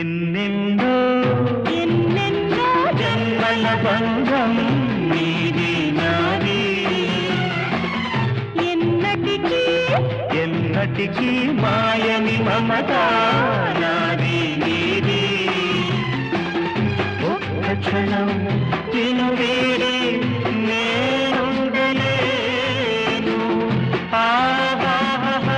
ఎన్నెన్నో ఎన్నెన్నో జన్మల బంధం నీది నాది ఎన్నటికీ ఎన్నటికీ మాయని మమత నాది నీది ఒక్క క్షణం